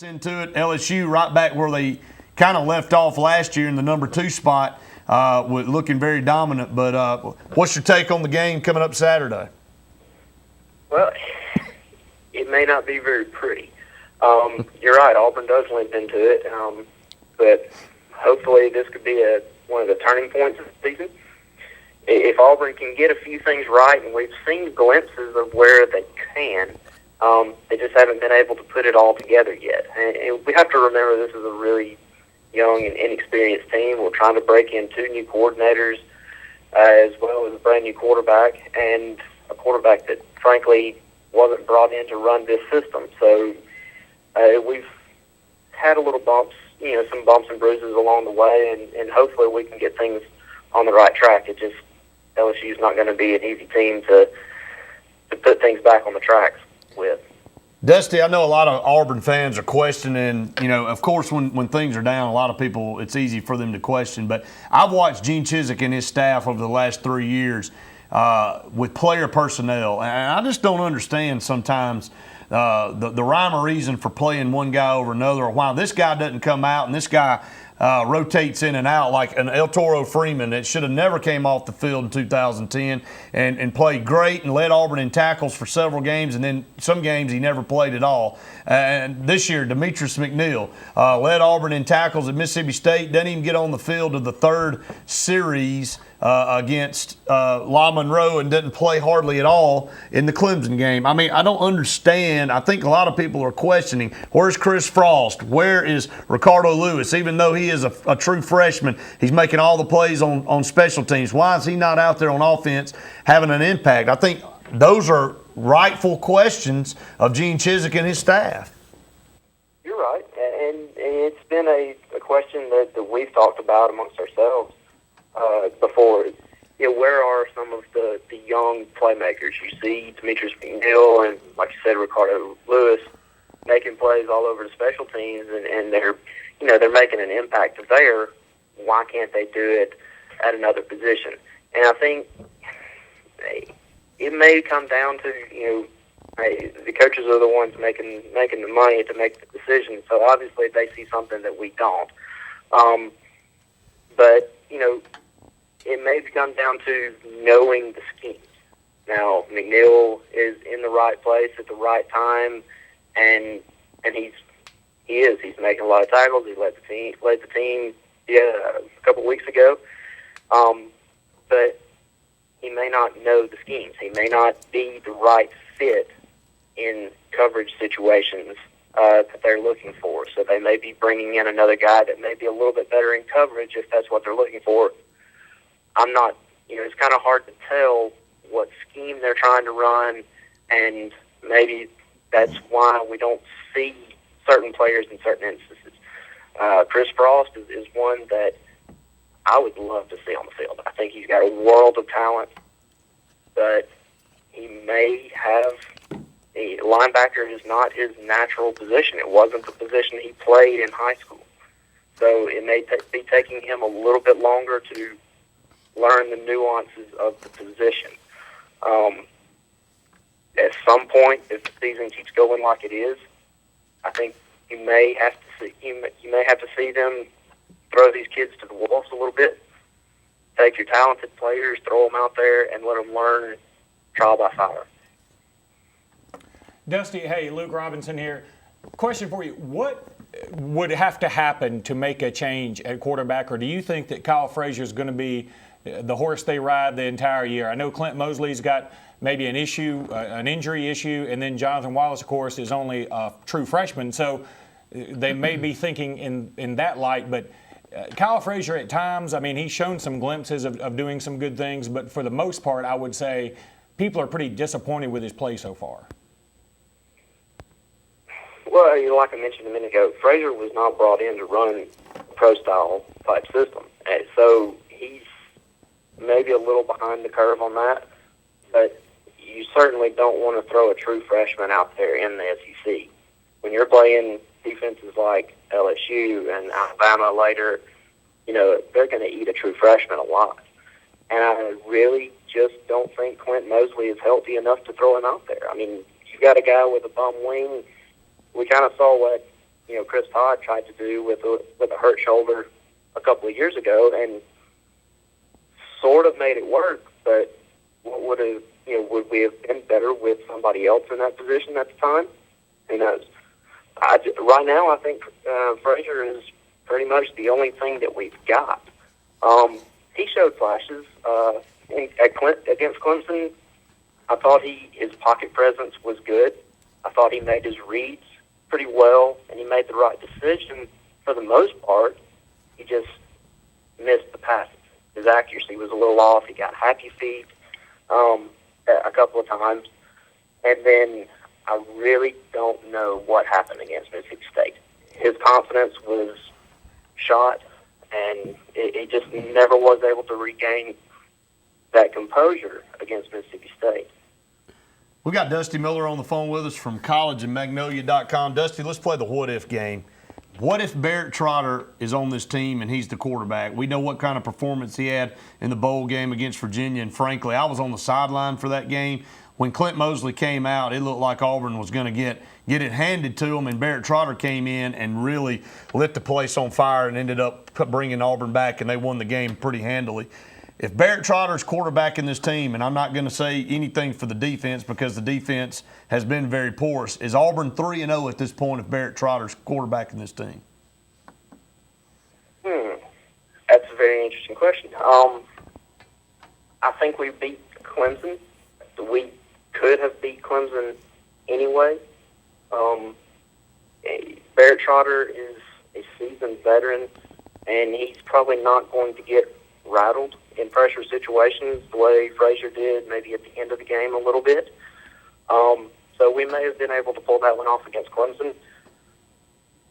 Into it, LSU right back where they kind of left off last year in the number 2 spot, with looking very dominant. But what's your take on the game coming up Saturday? Well, it may not be very pretty. You're right, Auburn does limp into it, but hopefully this could be one of the turning points of the season. If Auburn can get a few things right, and we've seen glimpses of where they can, they just haven't been able to put it all together yet. And we have to remember this is a really young and inexperienced team. We're trying to break in 2 new coordinators as well as a brand-new quarterback, and a quarterback that, frankly, wasn't brought in to run this system. So we've had a little bumps, some bumps and bruises along the way, and hopefully we can get things on the right track. It just, LSU's not going to be an easy team to put things back on the tracks with. Dusty, I know a lot of Auburn fans are questioning, of course, when things are down, a lot of people, it's easy for them to question. But I've watched Gene Chizik and his staff over the last 3 years with player personnel, and I just don't understand sometimes the rhyme or reason for playing one guy over another, or why this guy doesn't come out and this guy rotates in and out like an El Toro Freeman that should have never came off the field in 2010 and played great and led Auburn in tackles for several games, and then some games he never played at all. And this year, Demetrius McNeil led Auburn in tackles at Mississippi State, doesn't even get on the field to the 3rd series against La Monroe, and didn't play hardly at all in the Clemson game. I mean, I don't understand. I think a lot of people are questioning, where's Chris Frost? Where is Ricardo Lewis? Even though he is a true freshman, he's making all the plays on special teams. Why is he not out there on offense having an impact? I think those are rightful questions of Gene Chizik and his staff. You're right, and it's been a question that we've talked about amongst ourselves before. Where are some of the young playmakers? You see Demetrius McNeil and, like you said, Ricardo Lewis making plays all over the special teams, and they're making an impact there. Why can't they do it at another position? And I think it may come down to the coaches are the ones making the money to make the decisions. So obviously they see something that we don't. But it may come down to knowing the schemes. Now, McNeil is in the right place at the right time, and he's making a lot of tackles. He led the team a couple of weeks ago. But he may not know the schemes. He may not be the right fit in coverage situations that they're looking for. So they may be bringing in another guy that may be a little bit better in coverage if that's what they're looking for. I'm not, it's kind of hard to tell what scheme they're trying to run, and maybe that's why we don't see certain players in certain instances. Chris Frost is one that I would love to see on the field. I think he's got a world of talent, but he may have a linebacker is not his natural position. It wasn't the position he played in high school. So it may be taking him a little bit longer to learn the nuances of the position. At some point, if the season keeps going like it is, I think you may have to see them throw these kids to the wolves a little bit. Take your talented players, throw them out there, and let them learn trial by fire. Dusty, hey, Luke Robinson here. Question for you. What would have to happen to make a change at quarterback, or do you think that Kyle Frazier is going to be the horse they ride the entire year? I know Clint Mosley's got maybe an injury issue, and then Jonathan Wallace, of course, is only a true freshman, so they may be thinking in that light. But Kyle Frazier at times, I mean, he's shown some glimpses of doing some good things, but for the most part, I would say people are pretty disappointed with his play so far. Well, like I mentioned a minute ago, Frazier was not brought in to run a pro-style type system. And so he's maybe a little behind the curve on that, but you certainly don't want to throw a true freshman out there in the SEC. When you're playing defenses like LSU and Alabama later, they're going to eat a true freshman a lot. And I really just don't think Clint Mosley is healthy enough to throw him out there. I mean, you got a guy with a bum wing. We kind of saw what Chris Todd tried to do with a hurt shoulder a couple of years ago, and sort of made it work. But would we have been better with somebody else in that position at the time? Who knows? Right now, I think Frazier is pretty much the only thing that we've got. He showed flashes against Clemson. I thought his pocket presence was good. I thought he made his reads pretty well, and he made the right decision for the most part. He just missed the passes. His accuracy was a little off. He got happy feet a couple of times. And then I really don't know what happened against Mississippi State. His confidence was shot, and he just never was able to regain that composure against Mississippi State. We got Dusty Miller on the phone with us from college and Magnolia.com. Dusty, let's play the what-if game. What if Barrett Trotter is on this team and he's the quarterback? We know what kind of performance he had in the bowl game against Virginia, and frankly, I was on the sideline for that game. When Clint Mosley came out, it looked like Auburn was going to get it handed to him, and Barrett Trotter came in and really lit the place on fire and ended up bringing Auburn back, and they won the game pretty handily. If Barrett Trotter's quarterback in this team, and I'm not going to say anything for the defense because the defense has been very porous, is Auburn 3-0 at this point if Barrett Trotter's quarterback in this team? That's a very interesting question. I think we beat Clemson. We could have beat Clemson anyway. Barrett Trotter is a seasoned veteran, and he's probably not going to get rattled in pressure situations the way Frazier did maybe at the end of the game a little bit. So we may have been able to pull that one off against Clemson.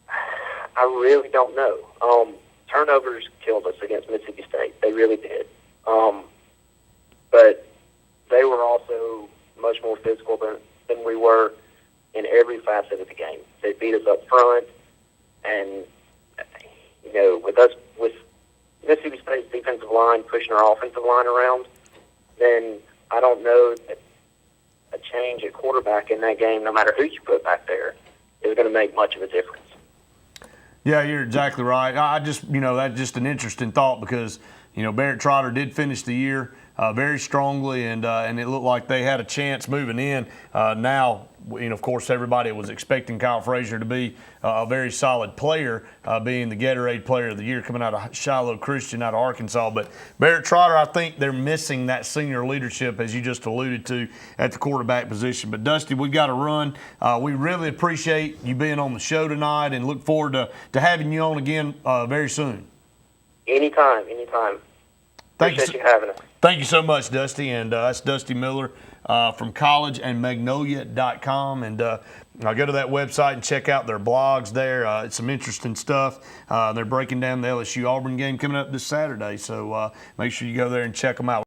I really don't know. Turnovers killed us against Mississippi State. They really did. But they were also much more physical than we were in every facet of the game. They beat us up front, and with Mississippi State's defensive line pushing our offensive line around, then I don't know that a change at quarterback in that game, no matter who you put back there, is going to make much of a difference. Yeah, you're exactly right. That's just an interesting thought because, Barrett Trotter did finish the year very strongly, and it looked like they had a chance moving in. Now, of course, everybody was expecting Kyle Frazier to be a very solid player, being the Gatorade Player of the Year coming out of Shiloh Christian out of Arkansas. But Barrett Trotter, I think they're missing that senior leadership, as you just alluded to, at the quarterback position. But, Dusty, we've got to run. We really appreciate you being on the show tonight and look forward to having you on again very soon. Anytime. Appreciate you having us. Thank you so much, Dusty. And that's Dusty Miller from college and Magnolia.com. And I'll go to that website and check out their blogs there. It's some interesting stuff. They're breaking down the LSU-Auburn game coming up this Saturday. So make sure you go there and check them out.